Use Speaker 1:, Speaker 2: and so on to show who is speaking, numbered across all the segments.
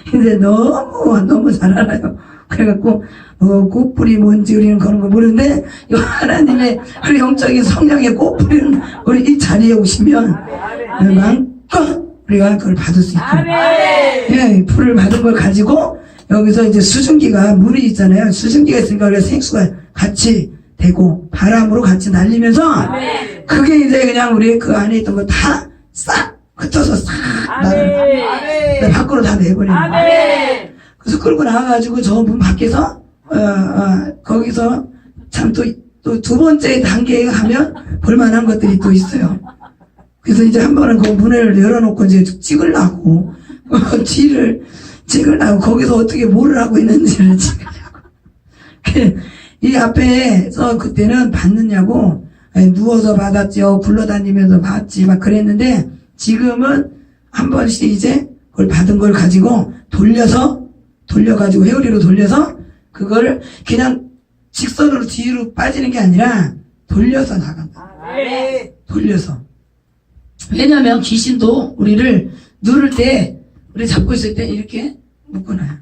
Speaker 1: 이제 너무 잘 알아요. 그래갖고 꽃뿌리 뭔지 우리는 그런 거 모르는데 이 하나님의 그 영적인 성령의 꽃뿌리는 우리 이 자리에 오시면 마음껏 우리가 그걸 받을 수 있고, 예, 풀을 받은 걸 가지고 여기서 이제 수증기가 물이 있잖아요. 수증기가 있으니까 우리가 생수가 같이 되고 바람으로 같이 날리면서 그게 이제 그냥 우리 그 안에 있던 거 다 싹 흩어서 싹 나를 밖으로 다 내버리는 거예요. 그래서 끌고 나와가지고 저 문 밖에서 거기서 참 또 두 번째 단계에 가면 볼만한 것들이 또 있어요. 그래서 이제 한 번은 그 문을 열어놓고 이제 찍으려고 뒤를 찍으려고 거기서 어떻게 뭐를 하고 있는지를 찍으려고. 이 앞에서 그때는 받느냐고 누워서 받았죠. 굴러다니면서 받지 막 그랬는데 지금은 한 번씩 이제 그걸 받은 걸 가지고 돌려가지고 회오리로 돌려서 그걸 그냥 직선으로 뒤로 빠지는 게 아니라 돌려서 나간다. 돌려서. 왜냐면 귀신도 우리를 누를 때 우리 잡고 있을 때 이렇게 묶어놔요.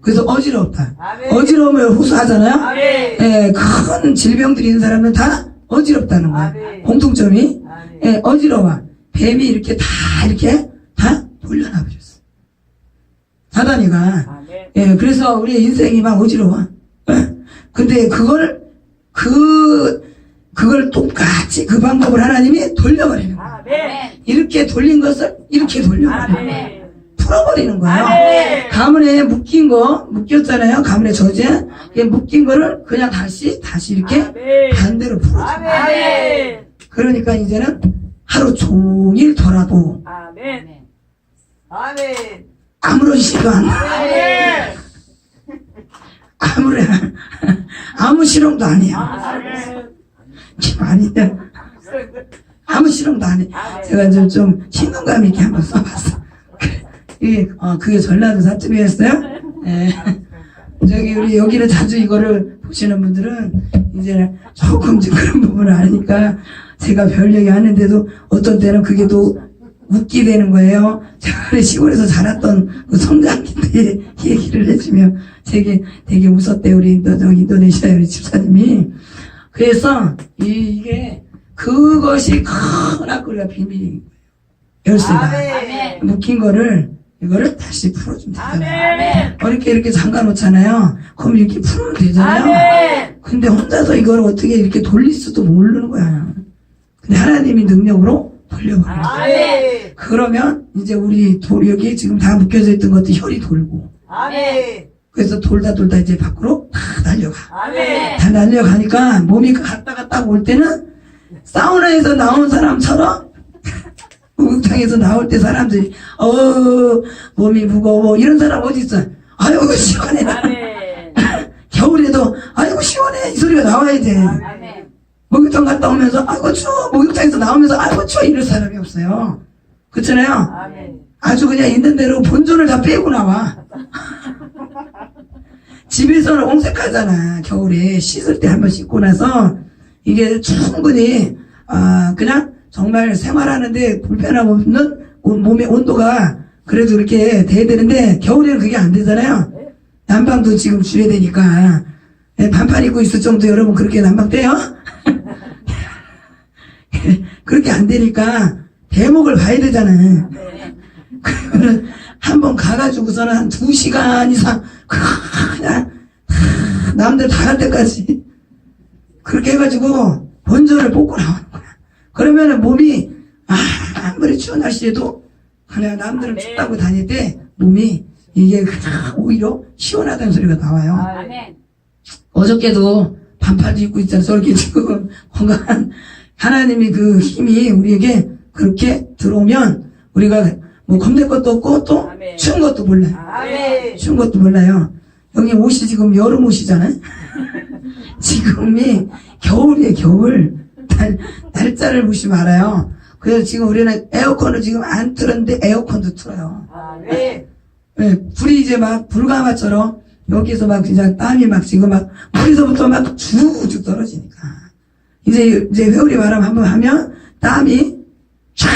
Speaker 1: 그래서 어지럽다. 어지러우면 호소하잖아요. 예, 큰 질병들이 있는 사람은 다 어지럽다는 거예요. 공통점이. 예, 어지러워. 뱀이 이렇게 다 돌려놔버렸어. 사단이가. 예, 그래서 우리의 인생이 막 어지러워. 예? 근데 그걸 똑같이 그 방법을 하나님이 돌려버리는 거예요. 이렇게 돌린 것을 이렇게 돌려버리는 거예요. 풀어버리는 거예요. 가문에 묶였잖아요. 가문에 저제. 묶인 거를 그냥 다시 이렇게 반대로 풀어줘요. 그러니까 이제는 하루 종일 돌아도 아무런 시간, 아무 실험도 아니야. 아니야. 아무 실험도 아니야. 제가 좀 신경감 있게 한번 써봤어. 그게 전라도 사투리였어요. 예. 우리 여기를 자주 이거를 보시는 분들은 이제 조금 그런 부분을 아니까 제가 별 얘기 하는데도 어떤 때는 그게 또 웃기 되는 거예요. 제가 시골에서 자랐던 그 성장기 때 얘기를 해주면 되게 웃었대요. 우리 인도네시아 우리 집사님이. 그래서 이게 그것이 크나그리가 비밀인 거예요. 열쇠가. 묶인 이거를 다시 풀어주면 되잖아요. 이렇게 잠가 놓잖아요. 그럼 이렇게 풀면 되잖아요. 근데 혼자서 이걸 어떻게 이렇게 돌릴 수도 모르는 거야. 근데 하나님이 능력으로 돌려버려요. 그러면 이제 우리 여기 지금 다 묶여져 있던 것도 혈이 돌고. 그래서 돌다 이제 밖으로 다 날려가. 다 날려가니까 몸이 갔다 올 때는 사우나에서 나온 사람처럼 목욕탕에서 나올 때 사람들이 몸이 무거워 이런 사람 어디 있어? 아이고 시원해. 겨울에도 아이고 시원해 이 소리가 나와야 돼. 목욕탕 갔다 오면서 아이고 추워. 목욕탕에서 나오면서 아이고 추워 이럴 사람이 없어요. 그렇잖아요. 아주 그냥 있는 대로 본전을 다 빼고 나와. 집에서는 옹색하잖아. 겨울에 씻을 때 한번 씻고 나서 이게 충분히 그냥 정말 생활하는데 불편함 없는 몸의 온도가 그래도 이렇게 돼야 되는데 겨울에는 그게 안 되잖아요. 난방도 지금 줄여야 되니까. 반팔 입고 있을 정도 여러분 그렇게 난방 떼요? 그렇게 안 되니까 대목을 봐야 되잖아. 그러면 한번 가가지고서는 한 2시간 이상 그냥 남들 다 갈 때까지 그렇게 해가지고 본전을 뽑고 나오는 거야. 그러면은 몸이 아무리 추운 날씨에도 그냥 남들은 춥다고 다닐 때 몸이 이게 오히려 시원하다는 소리가 나와요. 어저께도 반팔도 입고 있잖아. 저렇게 지금 건강한 하나님이 그 힘이 우리에게 그렇게 들어오면 우리가 뭐 겁낼 것도 없고 또 추운 것도 몰라요. 추운 것도 몰라요. 여기 옷이 지금 여름 옷이잖아요. 지금이 겨울이에요. 겨울. 날짜를 보시면 알아요. 그래서 지금 우리는 에어컨을 지금 안 틀었는데 에어컨도 틀어요. 네, 불이 이제 막 불가마처럼 여기서 막 그냥 땀이 막 지금 막 머리서부터 막 쭉쭉 떨어지니까 이제 회오리 바람 한번 하면 땀이 쫙.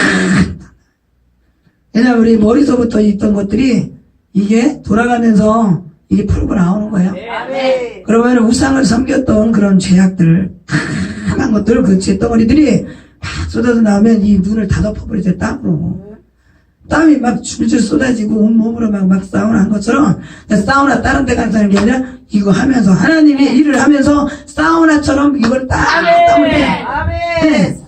Speaker 1: 왜냐면 우리 머리서부터 있던 것들이 이게 돌아가면서 이게 풀고 나오는 거예요.
Speaker 2: 아멘.
Speaker 1: 그러면 우상을 섬겼던 그런 죄악들, 강한 것들, 그 죄덩어리들이 막 쏟아져 나오면 이 눈을 다 덮어버리죠, 땀으로. 땀이 막 줄줄 쏟아지고 온몸으로 막 사우나 한 것처럼, 사우나 다른 데 가서 하는 게 아니라 이거 하면서, 하나님이 일을 하면서 사우나처럼 이걸 딱 땀을 빼요.
Speaker 2: 아멘.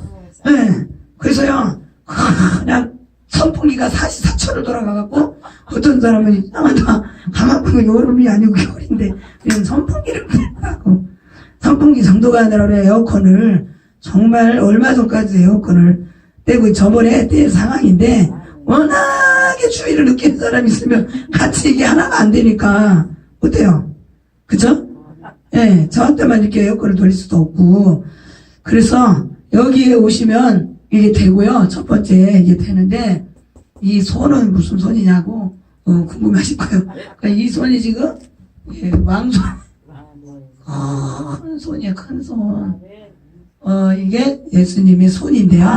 Speaker 1: 네. 그래서요, 그냥 선풍기가 44초를 돌아가갖고, 어떤 사람은 이상하다. 가만 보면 여름이 아니고 겨울인데, 그냥 선풍기를 빼고, 선풍기 정도가 아니라 그래, 에어컨을, 정말 얼마 전까지 에어컨을 떼고, 저번에 뗄 상황인데, 워낙에 추위를 느끼는 사람이 있으면 같이 이게 하나가 안 되니까, 어때요? 그죠? 예, 네, 저한테만 이렇게 에어컨을 돌릴 수도 없고, 그래서 여기에 오시면 이게 되고요. 첫 번째 이게 되는데, 이 손은 무슨 손이냐고, 궁금하실 거예요. 그러니까 이 손이 지금, 예, 왕손. 큰 손이에요, 큰 손. 이게 예수님의 손인데요.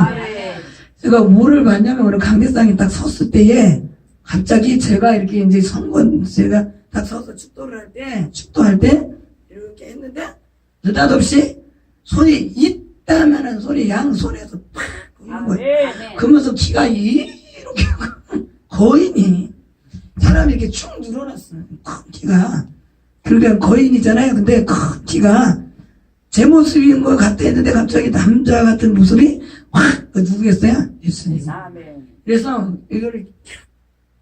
Speaker 1: 제가 뭐를 봤냐면, 오늘 강대상에 딱 섰을 때에, 갑자기 제가 이렇게 이제 제가 딱 서서 축도할 때, 이렇게 했는데, 느닷없이 손이 있다면은 손이 양손에서 팍 보이는 거예요. 그러면서 키가 이렇게, 거인이, 사람이 이렇게 축 늘어났어요. 큰 키가. 그러니까 거인이잖아요. 근데 큰 키가, 제 모습인 것 같아 했는데 갑자기 남자 같은 모습이 확 누구겠어요? 예수님. 그래서 이거를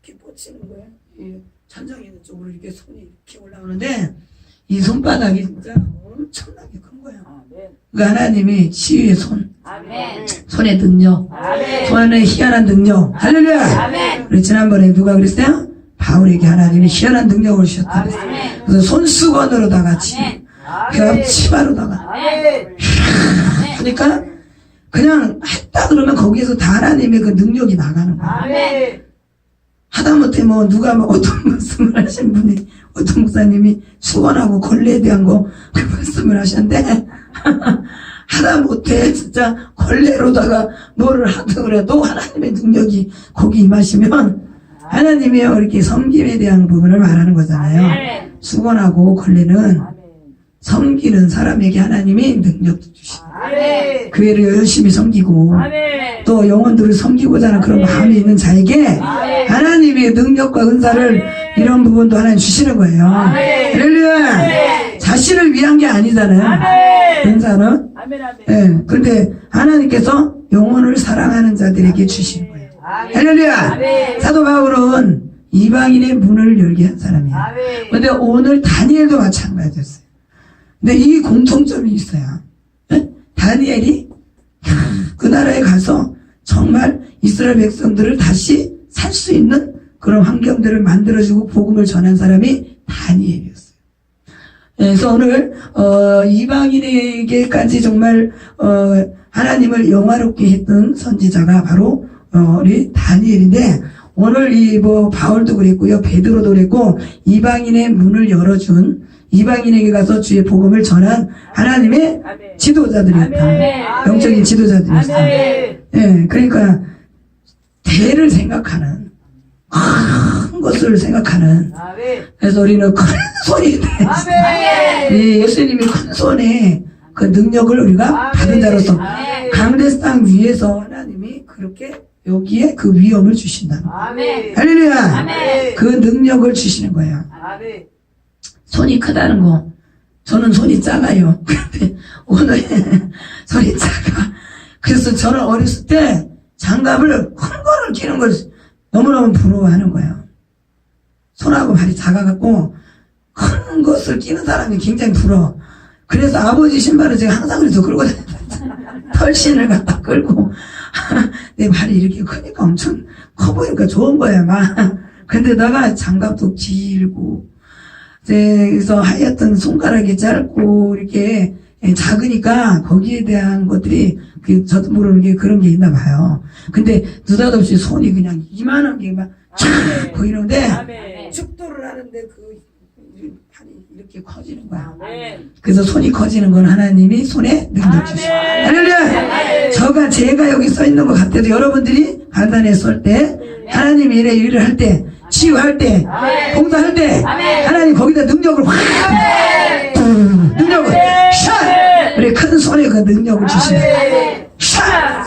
Speaker 1: 이렇게 뻗치는 거예요. 이 천장에 있는 쪽으로 이렇게 손이 이렇게 올라오는데 이 손바닥이 진짜 엄청나게 큰 거예요. 그러니까 하나님이 치유의 손, 손의 능력, 손의 희한한 능력. 할렐루야. 우리 지난번에 누가 그랬어요? 바울에게 하나님이 희한한 능력을 주셨다. 그래서 손수건으로다가 치마로다가 하니까 그냥 했다 그러면 거기에서 다 하나님의 그 능력이 나가는 거예요. 하다못해 뭐 누가 뭐 어떤 말씀을 하신 분이 어떤 목사님이 수건하고 걸레에 대한 거 그 말씀을 하셨는데 하다못해 진짜 걸레로다가 뭐를 하든 그래도 하나님의 능력이 거기 임하시면 하나님의 이렇게 섬김에 대한 부분을 말하는 거잖아요. 수건하고 걸레는 섬기는 사람에게 하나님이 능력도 주시고 그 애를 열심히 섬기고 또 영혼들을 섬기고자 하는 그런 마음이 있는 자에게 하나님의 능력과 은사를 이런 부분도 하나님 주시는 거예요. 할렐루야. 자신을 위한 게 아니잖아요. 은사는. 예. 그런데 하나님께서 영혼을 사랑하는 자들에게 주시는 거예요. 할렐루야. 사도 바울은 이방인의 문을 열게 한 사람이에요. 그런데 오늘 다니엘도 마찬가지였어요. 근데 이 공통점이 있어요. 네? 다니엘이 그 나라에 가서 정말 이스라엘 백성들을 다시 살 수 있는 그런 환경들을 만들어주고 복음을 전한 사람이 다니엘이었어요. 그래서 오늘 이방인에게까지 정말 하나님을 영화롭게 했던 선지자가 바로 우리 다니엘인데 오늘 이 뭐 바울도 그랬고요, 베드로도 그랬고 이방인의 문을 열어준 이방인에게 가서 주의 복음을 전한 하나님의 지도자들이었다. 영적인 지도자들이었다. 예, 그러니까 대를 생각하는 큰 것을 생각하는. 그래서 우리는 큰 손이 돼. 이 예수님이 큰 손에 그 능력을 우리가 받은 자로서 강대상 위에서 하나님이 그렇게 여기에 그 위엄을 주신다. 할렐루야. 그 능력을 주시는 거예요. 손이 크다는 거. 저는 손이 작아요. 근데 오늘 손이 작아. 그래서 저는 어렸을 때 장갑을 큰 거를 끼는 걸 너무너무 부러워하는 거예요. 손하고 발이 작아갖고 큰 것을 끼는 사람이 굉장히 부러워. 그래서 아버지 신발을 제가 항상 그래서 끌고 다녔어요. 털신을 갖다 끌고 내 발이 이렇게 크니까 엄청 커 보이니까 좋은 거야 막. 근데 내가 장갑도 길고 그래서 하얗던 손가락이 짧고 이렇게 작으니까 거기에 대한 것들이 저도 모르는 게 그런 게 있나 봐요. 근데 느닷없이 손이 그냥 이만한 게 막 쫙 보이는데 축도를 하는데 그 팔이 이렇게 커지는 거야. 그래서 손이 커지는 건 하나님이 손에 능력 주시고. 할렐루야. 제가 여기 써 있는 것 같아도 여러분들이 간단히 쏠 때 하나님이 일을 할 때 치유할 때, 봉사할 때, 하나님 거기다 능력을 확, 능력을, 샷! 우리 큰 손에 그 능력을 주시네. 샷!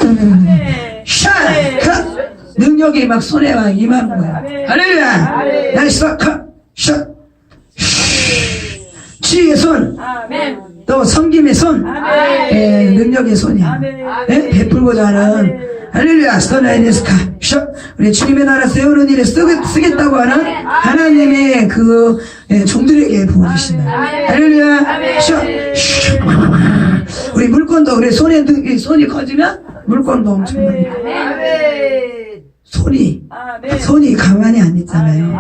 Speaker 1: 샷! 그 능력이 막 손에 막 임하는 거야. 할렐루야! 나이스, 샷! 치유의 손, 또 섬김의 손, 능력의 손이야. 네? 베풀고자 하는 할렐루야 스토나이네스카 셔 우리 주님의 나라 세우는 일에 쓰겠다고 하는 하나님의 그 종들에게 부어주신다. 할렐루야 셔 우리 물건도 우리 손이 커지면 물건도 엄청나게 손이 가만히 안 있잖아요.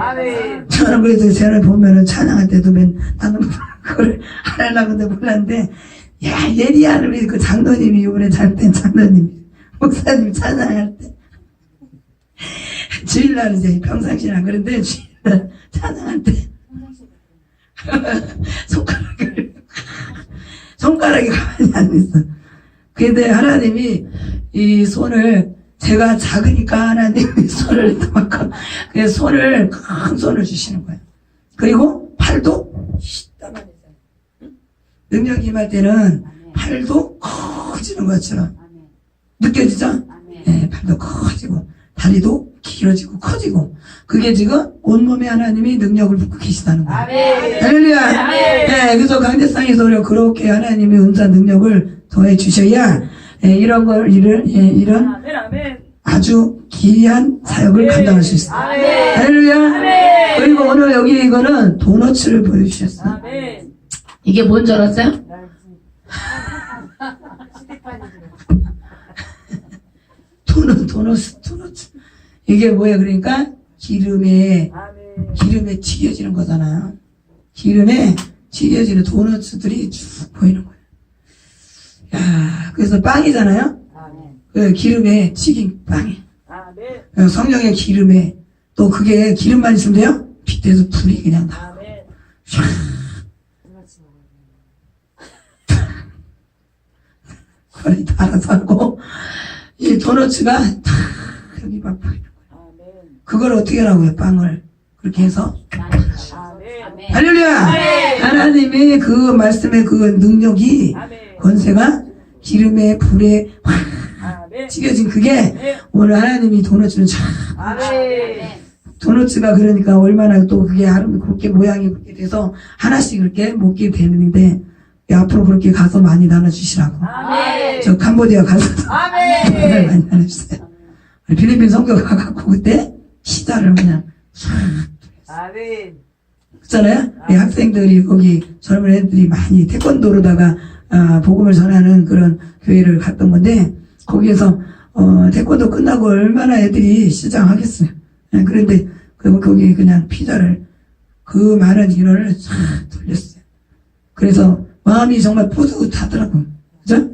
Speaker 1: 저는 그래서 쟤를 보면은 찬양할 때도 나는 그걸 안 하려고 근데 몰랐는데 야 예리한 우리 그 장로님이 이번에 잘된 장로님이 목사님 찬양할 때 주일날은 이제 평상시는 안 그런데 주일날 찬양할 때 손가락이 가만히 안 있어. 근데 하나님이 이 손을 제가 작으니까 하나님이 손을 이만큼 그 손을 큰 손을 주시는 거예요. 그리고 팔도 능력이 임할 때는 팔도 커지는 것처럼 느껴지죠? 네, 팔도 커지고 다리도 길어지고 커지고 그게 지금 온몸에 하나님이 능력을 붓고 계시다는 거예요. 할렐루야. 네, 그래서 강대상에서 우리가 그렇게 하나님이 은사 능력을 더해 주셔야 이런 이런 아주 기이한 사역을 감당할 수 있어요. 할렐루야. 그리고 오늘 여기 이거는 도너츠를 보여주셨어요. 이게 뭔 줄 알았어요? 도너츠. 이게 뭐야? 그러니까 기름에 튀겨지는 거잖아요. 기름에 튀겨지는 도너츠들이 쭉 보이는 거예요. 야, 그래서 빵이잖아요. 그 기름에 튀긴 빵이. 성령의 기름에 또 그게 기름만 있으면 돼요? 빛에서 불이 그냥 나고. 그걸 다 알아서 하고 이 도너츠가 다 여기 막 보이는 거예요. 그걸 어떻게 하라고요? 빵을 그렇게 해서 할렐루야. 하나님의 그 말씀의 그 능력이 권세가 기름에 불에 튀겨진 그게 오늘 하나님이 도너츠는 참 도너츠가 그러니까 얼마나 또 그게 그렇게 모양이 그렇게 돼서 하나씩 그렇게 먹게 되는데 앞으로 그렇게 가서 많이 나눠주시라고. 저 캄보디아 가서도 많이 나눠주세요. 필리핀 선교 가갖고 그때 시자를 그냥 그렇잖아요. 학생들이 거기 젊은 애들이 많이 태권도로다가 복음을 전하는 그런 교회를 갔던 건데 거기에서 태권도 끝나고 얼마나 애들이 시장하겠어요. 그런데 거기 그냥 피자를 그 많은 인원을 싹 돌렸어요. 그래서 마음이 정말 뿌듯하더라고요. 그죠?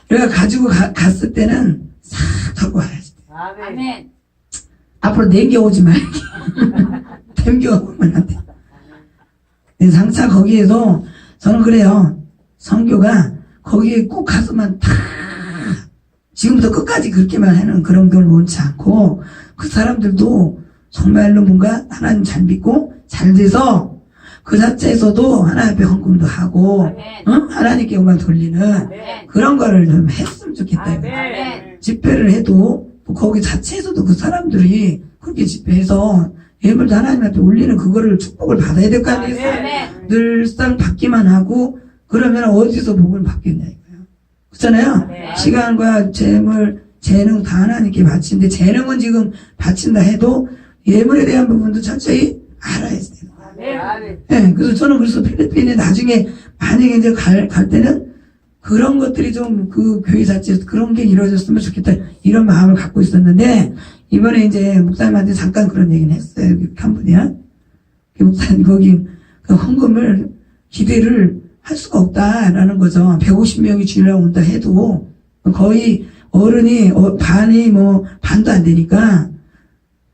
Speaker 1: 그래가 가지고 갔을 때는 싹 털고 와야지.
Speaker 2: 아멘.
Speaker 1: 앞으로 남겨오지 말기. 남겨오면 안 돼. 장차 거기에서 저는 그래요. 선교가 거기에 꼭 가서만 다 지금부터 끝까지 그렇게만 하는 그런 걸 원치 않고 그 사람들도 정말로 뭔가 하나님 잘 믿고 잘 돼서 그 자체에서도 하나님 앞에 헌금도 하고 하나님께 영광 돌리는 그런 거를 좀 했으면 좋겠다. 집회를 해도 거기 자체에서도 그 사람들이 그렇게 집회해서 예물도 하나님 앞에 올리는 그거를 축복을 받아야 될 거 아니겠어요? 늘상 받기만 하고 그러면 어디서 복을 받겠냐 이거예요. 그렇잖아요? 시간과 재물, 재능 다 하나님께 바치는데 재능은 지금 바친다 해도 예물에 대한 부분도 철저히 알아야 돼요. 네, 그래서 저는 그래서 필리핀에 나중에 만약에 이제 갈 때는 그런 것들이 좀 그 교회 자체에서 그런 게 이루어졌으면 좋겠다 이런 마음을 갖고 있었는데 이번에 이제 목사님한테 잠깐 그런 얘기는 했어요. 캄보디아 목사님 거기 그 헌금을 기대를 할 수가 없다라는 거죠. 150명이 주일날 온다 해도 거의 어른이 반이 뭐 반도 안 되니까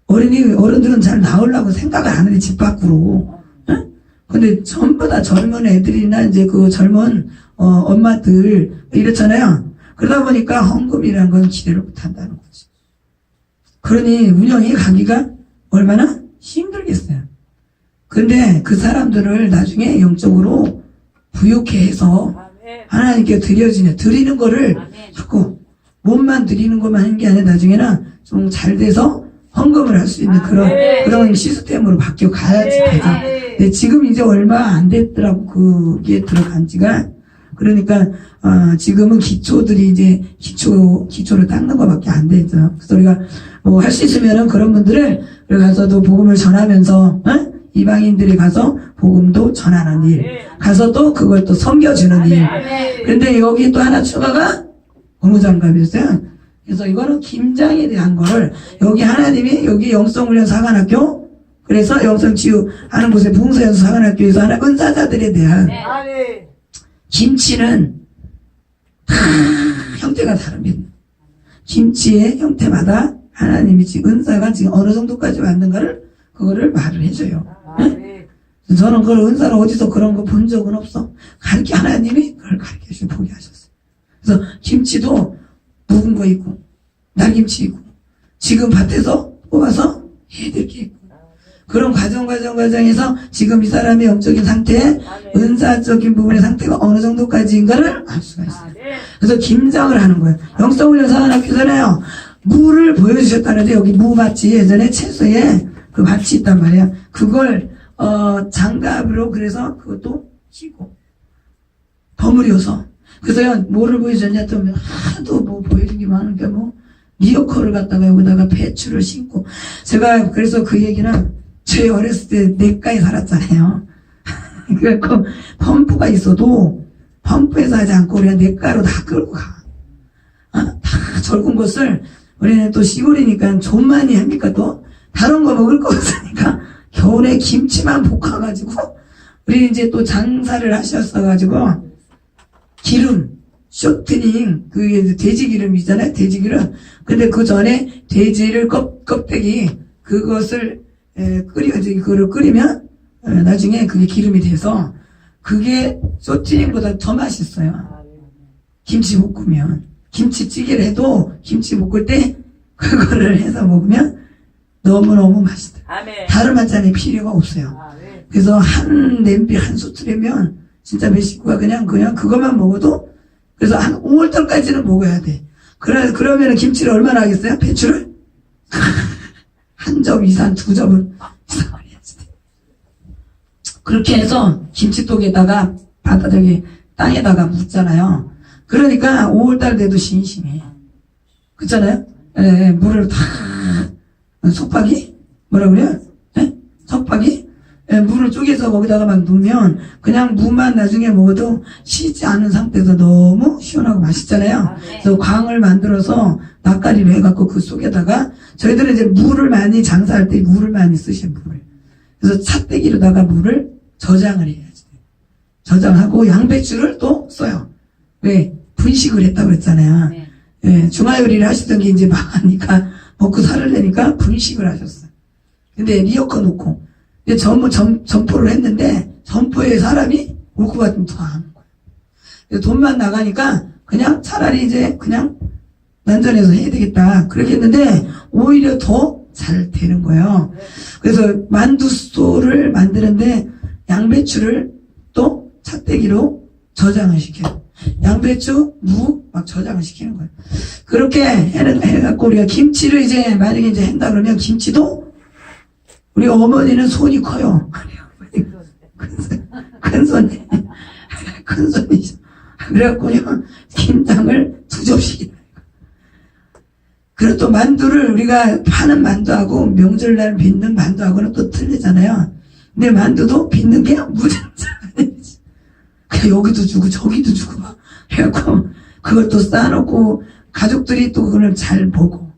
Speaker 1: 어른들은 잘 나오려고 생각을 안 하는데 집 밖으로. 근데 전부 다 젊은 애들이나 이제 그 젊은 엄마들 이렇잖아요. 그러다 보니까 헌금이라는 건 기대를 못 한다는 거지. 그러니 운영해 가기가 얼마나 힘들겠어요. 근데 그 사람들을 나중에 영적으로 부욕해 해서
Speaker 2: 아멘.
Speaker 1: 하나님께 드리는 거를 자꾸 몸만 드리는 것만 하는 게 아니라 나중에는 좀 잘 돼서 헌금을 할 수 있는 그런 시스템으로 바뀌어 가야지 되죠. 근데 지금 이제 얼마 안 됐더라고, 그게 들어간 지가. 그러니까, 지금은 기초들이 이제 기초를 닦는 것밖에 안 되죠. 그래서 우리가 뭐 할 수 있으면은 그런 분들을 우리 가서도 복음을 전하면서, 이방인들이 가서 복음도 전하는 일. 가서 또 그걸 또 섬겨주는 일. 근데 여기 또 하나 추가가 법무장갑이었어요. 그래서 이거는 김장에 대한 거를 여기 하나님이 여기 영성훈련 사관학교 그래서 영성치유하는 곳에 부흥사연수 사관학교에서 하나 은사자들에 대한
Speaker 2: 아멘.
Speaker 1: 김치는 다 형태가 다릅니다. 김치의 형태마다 하나님이 지금 은사가 지금 어느 정도까지 만든가를 그거를 말을 해줘요.
Speaker 2: 아멘.
Speaker 1: 저는 그걸 은사를 어디서 그런 거 본 적은 없어. 하나님이 그걸 가르쳐주고 보게 하셨어요. 그래서 김치도 묵은 거 있고 날김치 있고 지금 밭에서 뽑아서 해야 될 게 있고 그런 과정에서 지금 이 사람의 영적인 상태, 은사적인 부분의 상태가 어느 정도까지인가를 알 수가 있어요. 그래서 김장을 하는 거예요. 영성훈련 사관학교잖아요. 무를 보여주셨다는데 여기 무 밭이 예전에 채소에 그 밭이 있단 말이에요. 그걸 장갑으로 그래서 그것도 끼고 버무려서 그래서 뭐를 보여줬냐 또 하도 뭐 보여준 게 많으니까 뭐 리어커를 갖다가 여기다가 배추를 심고 제가 그래서 그 얘기는 제 어렸을 때 냇가에 살았잖아요. 그래서 펌프가 있어도 펌프에서 하지 않고 우리가 냇가로 다 끌고 가. 다 젊은 것을 우리는 또 시골이니까 좀 많이 합니까 또 다른 거 먹을 거 없으니까 겨울에 김치만 볶아가지고 우리 이제 또 장사를 하셨어가지고 기름, 쇼트닝, 그 돼지 기름이잖아요. 돼지 기름. 근데 그 전에 돼지를 껍데기 그것을 그거를 끓이면 나중에 그게 기름이 돼서 그게 쇼트닝보다 더 맛있어요. 김치 볶으면 김치찌개를 해도 김치 볶을 때 그거를 해서 먹으면 너무너무 맛있다. 다른 반찬이 필요가 없어요. 그래서 한 냄비 한 수틀이면 진짜 몇 식구가 그냥 그것만 먹어도 그래서 한 5월달까지는 먹어야 돼. 그러면 김치를 얼마나 하겠어요? 배추를? 한 점 이상, 두 점은 이상을 해야지. 그렇게 해서 김치독에다가 땅에다가 묻잖아요. 그러니까 5월달 돼도 싱싱해. 그렇잖아요? 예, 물을 다 속박이? 뭐라 그래요? 예? 속박이? 예, 물을 쪼개서 거기다가 막 넣으면 그냥 무만 나중에 먹어도 쉬지 않은 상태에서 너무 시원하고 맛있잖아요. 그래서 광을 만들어서 낯가리로 해갖고 그 속에다가 저희들은 이제 물을 많이 장사할 때 물을 많이 쓰셔요. 물을. 그래서 찻대기로다가 물을 저장을 해야지. 저장하고 양배추를 또 써요. 왜? 분식을 했다고 그랬잖아요. 예, 중화요리를 하시던 게 이제 망하니까 먹고 살을 내니까 분식을 하셨어요. 근데 리어커 놓고 근데 점포를 했는데 점포에 사람이 올 것 같으면 더 안 온 거예요. 돈만 나가니까 그냥 차라리 이제 그냥 난전해서 해야 되겠다 그렇게 했는데 오히려 더 잘 되는 거예요. 그래서 만두소를 만드는데 양배추를 또 찻대기로 저장을 시켜요. 양배추, 무 막 저장을 시키는 거예요. 그렇게 해갖고 우리가 김치를 이제 만약에 이제 한다 그러면 김치도 우리 어머니는 손이 커요. 큰 손이죠. 그래갖고요, 김장을 2접시. 그리고 또 만두를 우리가 파는 만두하고 명절날 빚는 만두하고는 또 틀리잖아요. 근데 만두도 빚는 게 무진장. 그냥 여기도 주고 저기도 주고 막. 그래갖고 그걸 또 쌓아놓고 가족들이 또 그걸 잘 보고.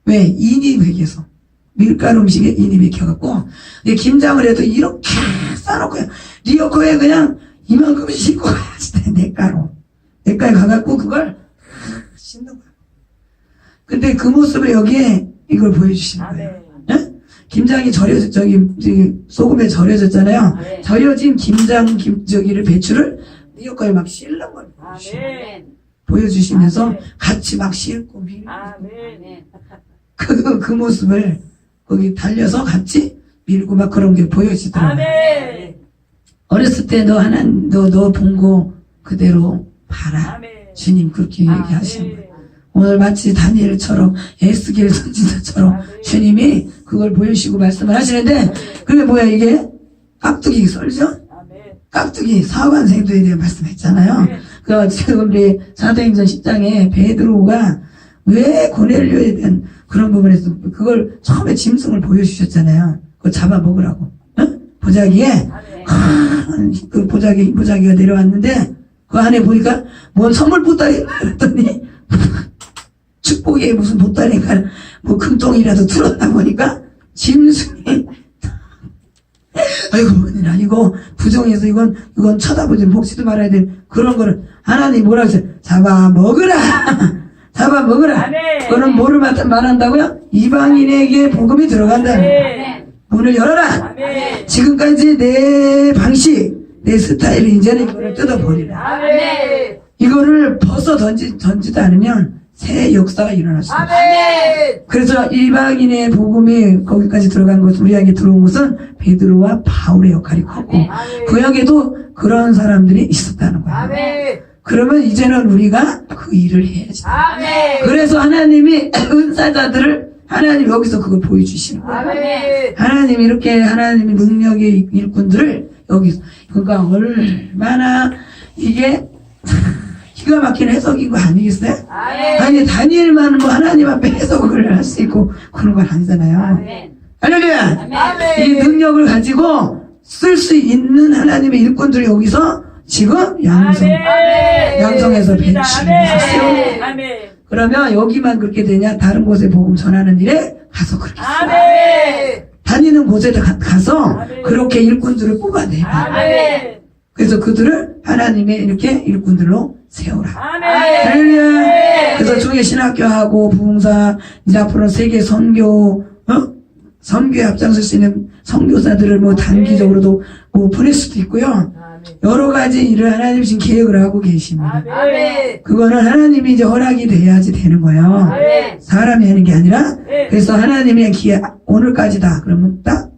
Speaker 1: 왜? 인이 베겨서. 밀가루 음식에 인이 베겨갖고 김장을 해도 이렇게 싸놓고 리어커에 그냥 이만큼 싣고 가야지 냇가에 가갖고 그걸 씻는 거야. 근데 그 모습을 여기에 이걸 보여주시는 거예요. 네? 김장이 소금에 절여졌잖아요. 절여진 저기를 배추를 리어커에 막 씻는 걸 보여주시면서 같이 막 씻고 밀고 그 모습을 거기 달려서 같이 밀고 막 그런 게 보여지더라고요.
Speaker 2: 아멘.
Speaker 1: 어렸을 때 너 본 거 그대로 봐라.
Speaker 2: 아멘.
Speaker 1: 주님 그렇게 얘기하시는 거예요. 오늘 마치 다니엘처럼 에스겔 선지자처럼 주님이 그걸 보여주시고 말씀을 하시는데 그게 뭐야 이게? 깍두기 썰죠?
Speaker 2: 아멘.
Speaker 1: 깍두기 사관생도에 대해 말씀했잖아요. 그 지금 우리 사도행전 10장에 베드로가 왜 고넬료에 대한 그런 부분에서 그걸 처음에 짐승을 보여주셨잖아요. 그거 잡아먹으라고. 응? 보자기에 그 보자기가 내려왔는데 그 안에 보니까 뭔 선물 보따리 그랬더니 축복에 무슨 보따리가 뭐 금통이라도 들었나 보니까 짐승이 아이고 뭐니라 이거 부정해서 이건 쳐다보지 먹지도 말아야 돼 그런 거를 하나님 뭐라 그랬어요? 잡아먹으라 잡아먹으라
Speaker 2: 아멘.
Speaker 1: 그거는 뭐를 말한다고요? 이방인에게 복음이 들어간다
Speaker 2: 아멘.
Speaker 1: 문을 열어라
Speaker 2: 아멘.
Speaker 1: 지금까지 내 방식 내 스타일을 이제는 이거를 뜯어버리라
Speaker 2: 아멘.
Speaker 1: 이거를 벗어 던지지 않으면 새 역사가 일어날 수 있어요.
Speaker 2: 아멘.
Speaker 1: 그래서 이방인의 복음이 거기까지 들어간 것은 우리에게 들어온 것은 베드로와 바울의 역할이 컸고 구약에도 그런 사람들이 있었다는 거예요.
Speaker 2: 아멘.
Speaker 1: 그러면 이제는 우리가 그 일을 해야지.
Speaker 2: 아멘.
Speaker 1: 그래서 하나님이 은사자들을 하나님 여기서 그걸 보여주시는 거예요.
Speaker 2: 아멘.
Speaker 1: 하나님이 이렇게 하나님의 능력의 일꾼들을 여기서 그러니까 얼마나 이게 기가 막힌 해석인 거 아니겠어요?
Speaker 2: 아멘.
Speaker 1: 아니 다니엘만 뭐 하나님 앞에 해석을 할 수 있고 그런 건 아니잖아요.
Speaker 2: 아멘.
Speaker 1: 할렐루야!
Speaker 2: 아멘.
Speaker 1: 이 능력을 가지고 쓸 수 있는 하나님의 일꾼들이 여기서 지금 양성해서 배치했어요.
Speaker 2: 아멘. 아멘.
Speaker 1: 그러면 여기만 그렇게 되냐? 다른 곳에 복음 전하는 일에 가서 그렇게 써요.
Speaker 2: 아멘.
Speaker 1: 다니는 곳에 가서
Speaker 2: 아멘.
Speaker 1: 그렇게 일꾼들을 뽑아내요.
Speaker 2: 아멘.
Speaker 1: 그래서 그들을 하나님의 이렇게 일꾼들로 세우라.
Speaker 2: 아멘.
Speaker 1: 할렐루야. 그래서 중에 신학교하고 부흥사 이제 앞으로 세계 선교에 앞장설 수 있는 선교사들을 뭐 단기적으로도 뭐 보낼 수도 있고요. 여러 가지 일을 하나님 지금 계획을 하고 계십니다.
Speaker 2: 아멘.
Speaker 1: 그거는 하나님이 이제 허락이 돼야지 되는 거예요.
Speaker 2: 아멘.
Speaker 1: 사람이 하는 게 아니라
Speaker 2: 네.
Speaker 1: 그래서 하나님의 기회 오늘까지다 그러면 딱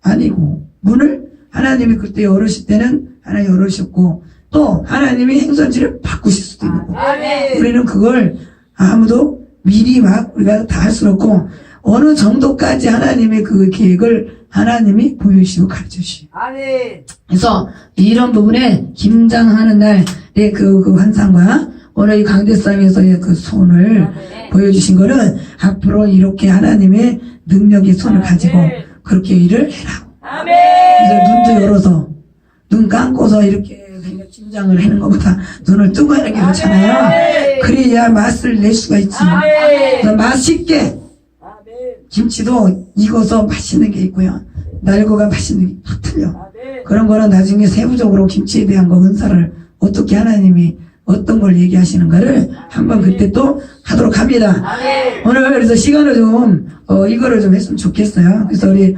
Speaker 1: 아니고 문을 하나님이 그때 열으실 때는 하나님 열으셨고 또 하나님이 행선지를 바꾸실 수도 있는 거예요.
Speaker 2: 아멘.
Speaker 1: 우리는 그걸 아무도 미리 막 우리가 다 할 수는 없고 어느 정도까지 하나님의 그 계획을 하나님이 보여주시고 가르쳐주시고
Speaker 2: 아멘.
Speaker 1: 그래서 이런 부분에 김장하는 날의 그 환상과 오늘 이 강대상에서의 그 손을 보여주신 거는 앞으로 이렇게 하나님의 능력의 손을 가지고 그렇게 일을 해라.
Speaker 2: 아멘.
Speaker 1: 이제 눈도 열어서 눈 감고서 이렇게 그냥 김장을 하는 것보다 눈을 뜨고 하는 게 좋잖아요. 그래야 맛을 낼 수가 있지. 그래서 맛있게
Speaker 2: 아멘.
Speaker 1: 김치도 익어서 맛있는 게 있고요. 날고가 맛있는 게 다 틀려.
Speaker 2: 아멘.
Speaker 1: 그런 거는 나중에 세부적으로 김치에 대한 거 은사를 어떻게 하나님이 어떤 걸 얘기하시는가를 한번 그때 또 하도록 합니다.
Speaker 2: 아멘.
Speaker 1: 오늘 그래서 시간을 좀 이거를 좀 했으면 좋겠어요. 그래서 우리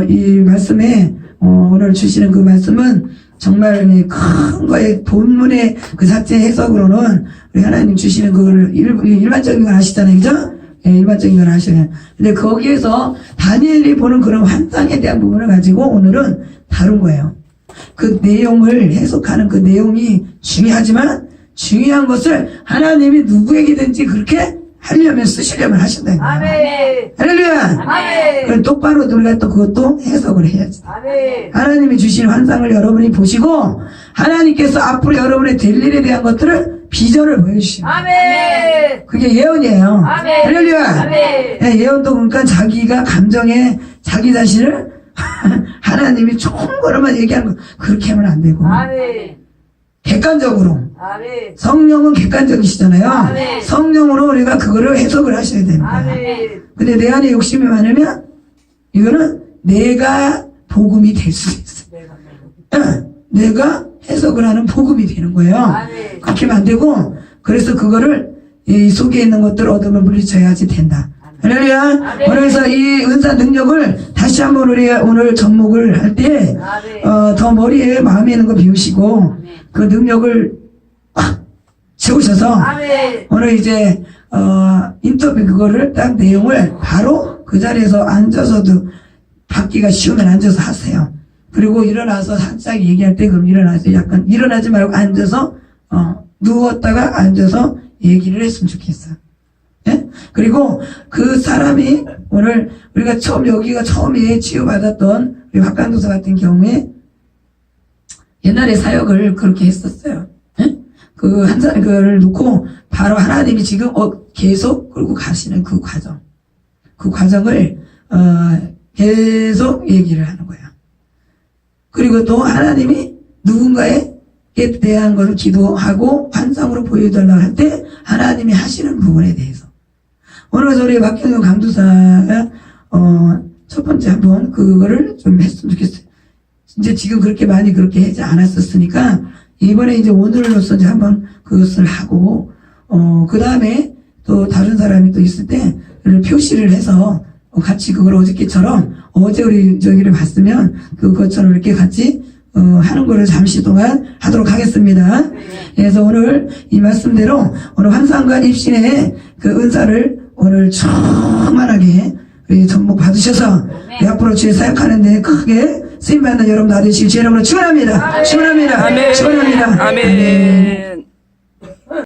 Speaker 1: 이 말씀에 오늘 주시는 그 말씀은 정말 큰 거에 본문의 그 자체 해석으로는 우리 하나님 주시는 그거를 일반적인 걸 아시잖아요, 그죠? 예, 일반적인 걸 아셔요. 근데 거기에서 다니엘이 보는 그런 환상에 대한 부분을 가지고 오늘은 다룬 거예요. 그 내용을 해석하는 그 내용이 중요하지만 중요한 것을 하나님이 누구에게든지 그렇게 하려면 쓰시려면 하신다는 거예요.
Speaker 2: 아멘.
Speaker 1: 할렐루야!
Speaker 2: 아멘.
Speaker 1: 그럼 똑바로 우리가 또 그것도 해석을 해야지.
Speaker 2: 아멘.
Speaker 1: 하나님이 주신 환상을 여러분이 보시고 하나님께서 앞으로 여러분의 될 일에 대한 것들을 비전을 보여주시는 거예요.
Speaker 2: 아멘.
Speaker 1: 그게 예언이에요.
Speaker 2: 아멘.
Speaker 1: 할렐루야!
Speaker 2: 아멘.
Speaker 1: 예, 예언도 그러니까 자기가 감정에 자기 자신을 하나님이 좋은 거로만 얘기하는 거 그렇게 하면 안 되고
Speaker 2: 아멘.
Speaker 1: 객관적으로
Speaker 2: 아멘.
Speaker 1: 성령은 객관적이시잖아요.
Speaker 2: 아멘.
Speaker 1: 성령으로 우리가 그거를 해석을 하셔야 됩니다.
Speaker 2: 아멘.
Speaker 1: 근데 내 안에 욕심이 많으면 이거는 내가 복음이 될 수 있어. 내가 해석을 하는 복음이 되는 거예요.
Speaker 2: 아멘.
Speaker 1: 그렇게 하면 안 되고 그래서 그거를 이 속에 있는 것들을 얻으면 물리쳐야지 된다. 할렐루야.
Speaker 2: 아멘.
Speaker 1: 그래서 이 은사 능력을 다시 한번 우리 오늘 접목을 할 때
Speaker 2: 아멘.
Speaker 1: 더 머리에 마음에 있는 거 비우시고 그 능력을 꽉 채우셔서
Speaker 2: 아멘.
Speaker 1: 오늘 이제 인터뷰 그거를 딱 내용을 바로 그 자리에서 앉아서도 받기가 쉬우면 앉아서 하세요. 그리고 일어나서 살짝 얘기할 때 그럼 일어나서 약간 일어나지 말고 앉아서 누웠다가 앉아서 얘기를 했으면 좋겠어요. 예? 그리고 그 사람이 오늘 우리가 여기가 처음에 치유받았던 우리 박간도사 같은 경우에 옛날에 사역을 그렇게 했었어요. 예? 그 한 사람 그걸 놓고 바로 하나님이 지금 계속 끌고 가시는 그 과정을 계속 얘기를 하는 거야. 그리고 또 하나님이 누군가에 대한 것을 기도하고 환상으로 보여달라고 할 때 하나님이 하시는 부분에 대해서 오늘 우리 박경영 강도사가 첫 번째 한번 그거를 좀 했으면 좋겠어요. 이제 지금 그렇게 많이 그렇게 하지 않았었으니까 이번에 이제 오늘로서 이제 한번 그것을 하고 그 다음에 또 다른 사람이 또 있을 때 표시를 해서 같이 그걸 어저께처럼 어제 우리 저기를 봤으면 그것처럼 이렇게 같이 하는 거를 잠시 동안 하도록 하겠습니다. 그래서 오늘 이 말씀대로 오늘 환상관 입신의 그 은사를 오늘 충만하게 우리 전복 받으셔서 우리 앞으로 주의 사역하는데 크게 쓰임받는 여러분 다 되시길 제 이름으로 축원합니다. 축원합니다.
Speaker 2: 아멘.
Speaker 1: 축원합니다.
Speaker 2: 아멘.